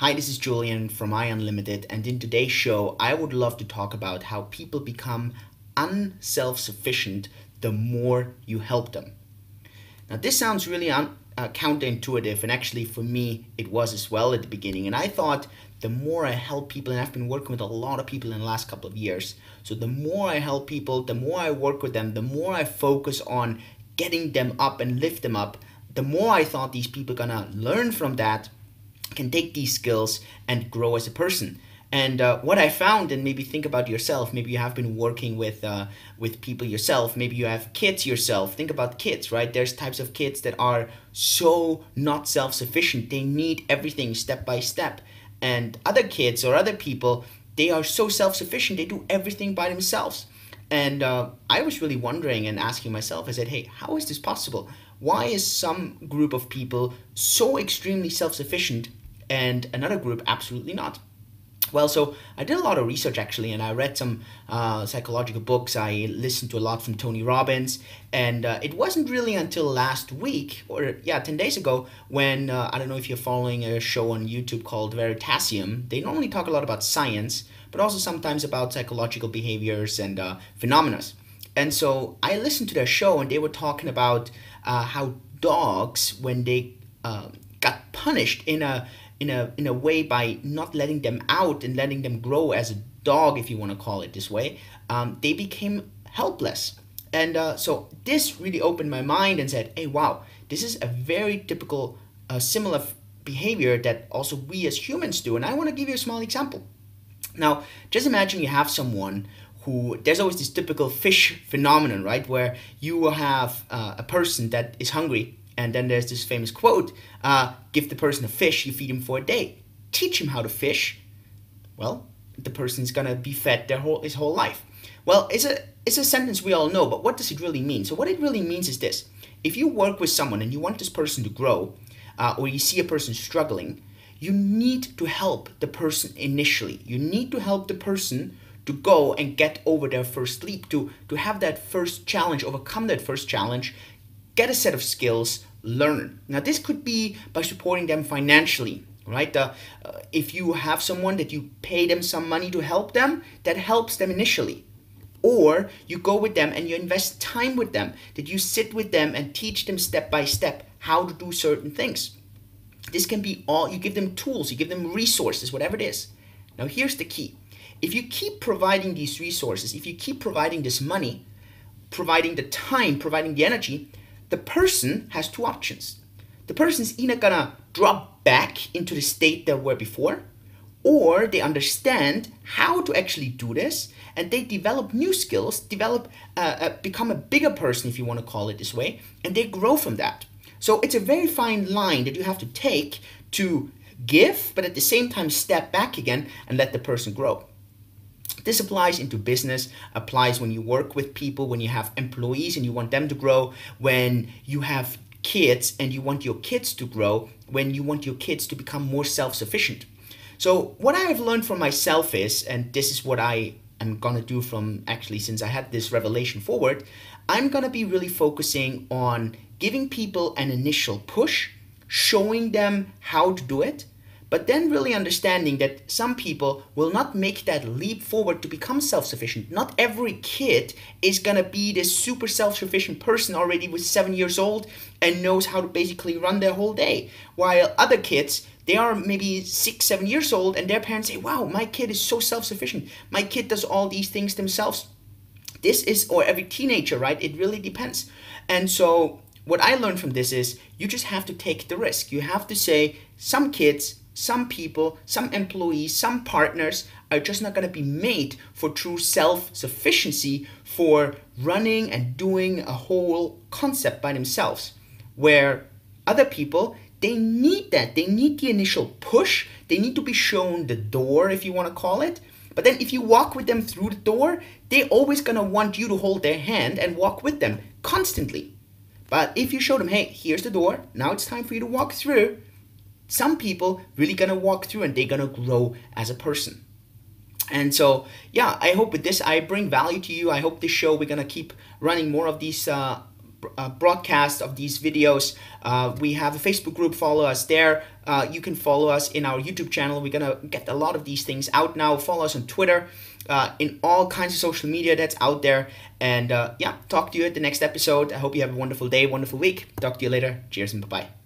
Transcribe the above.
Hi, this is Julian from Unlimited, and in today's show, I would love to talk about how people become unself-sufficient the more you help them. Now, this sounds really counterintuitive, and actually, for me, it was as well at the beginning. And I thought the more I help people, and I've been working with a lot of people in the last couple of years, so the more I help people, the more I work with them, the more I focus on getting them up and lift them up, the more I thought these people are gonna learn from that, can take these skills and grow as a person. And what I found, and maybe think about yourself, maybe you have been working with people yourself, maybe you have kids yourself. Think about kids, right? There's types of kids that are so not self-sufficient. They need everything step by step. And other kids or other people, they are so self-sufficient. They do everything by themselves. And I was really wondering and asking myself, I said, hey, how is this possible? Why is some group of people so extremely self-sufficient and another group absolutely not? Well, so I did a lot of research actually, and I read some psychological books. I listened to a lot from Tony Robbins, and it wasn't really until last week, or 10 days ago, when I don't know if you're following a show on YouTube called WHAAATTT. They normally talk a lot about science, but also sometimes about psychological behaviors and phenomena. And so I listened to their show, and they were talking about how dogs, when they got punished in a way by not letting them out and letting them grow as a dog, if you want to call it this way, they became helpless. And so this really opened my mind and said, hey, wow, this is a very typical, similar behavior that also we as humans do. And I want to give you a small example. Now, just imagine you have someone who, there's always this typical fish phenomenon, right? Where you will have a person that is hungry, and then there's this famous quote, give the person a fish, you feed him for a day. Teach him how to fish. Well, the person's gonna be fed his whole life. Well, it's a sentence we all know, but what does it really mean? So what it really means is this. If you work with someone and you want this person to grow, or you see a person struggling, you need to help the person initially. You need to help the person to go and get over their first leap, to have that first challenge, overcome that first challenge, get a set of skills, learn. Now, this could be by supporting them financially, right? If you have someone that you pay them some money to help them, that helps them initially. Or you go with them and you invest time with them, that you sit with them and teach them step by step how to do certain things. This can be all, you give them tools, you give them resources, whatever it is. Now, here's the key. If you keep providing these resources, if you keep providing this money, providing the time, providing the energy, the person has two options. The person's either gonna drop back into the state they were before, or they understand how to actually do this, and they develop new skills, become a bigger person, if you want to call it this way, and they grow from that. So it's a very fine line that you have to take to give, but at the same time step back again and let the person grow. This applies into business, applies when you work with people, when you have employees and you want them to grow, when you have kids and you want your kids to grow, when you want your kids to become more self-sufficient. So what I have learned from myself is, and this is what I am going to do from actually since I had this revelation forward, I'm going to be really focusing on giving people an initial push, showing them how to do it, but then really understanding that some people will not make that leap forward to become self-sufficient. Not every kid is gonna be this super self-sufficient person already with 7 years old and knows how to basically run their whole day. While other kids, they are maybe 6, 7 years old and their parents say, wow, my kid is so self-sufficient. My kid does all these things themselves. This is, or every teenager, right? It really depends. And so what I learned from this is you just have to take the risk. You have to say some kids, some people, some employees, some partners are just not going to be made for true self-sufficiency, for running and doing a whole concept by themselves. Where other people, they need that. They need the initial push. They need to be shown the door, if you want to call it. But then if you walk with them through the door, they're always going to want you to hold their hand and walk with them constantly. But if you show them, hey, here's the door, now it's time for you to walk through, some people really gonna walk through and they're gonna grow as a person. And so, I hope with this I bring value to you. I hope this show, we're gonna keep running more of these broadcast of these videos. We have a Facebook group, follow us there. You can follow us in our YouTube channel. We're gonna get a lot of these things out now. Follow us on Twitter, in all kinds of social media that's out there. And yeah, talk to you at the next episode. I hope you have a wonderful day, wonderful week. Talk to you later. Cheers and bye-bye.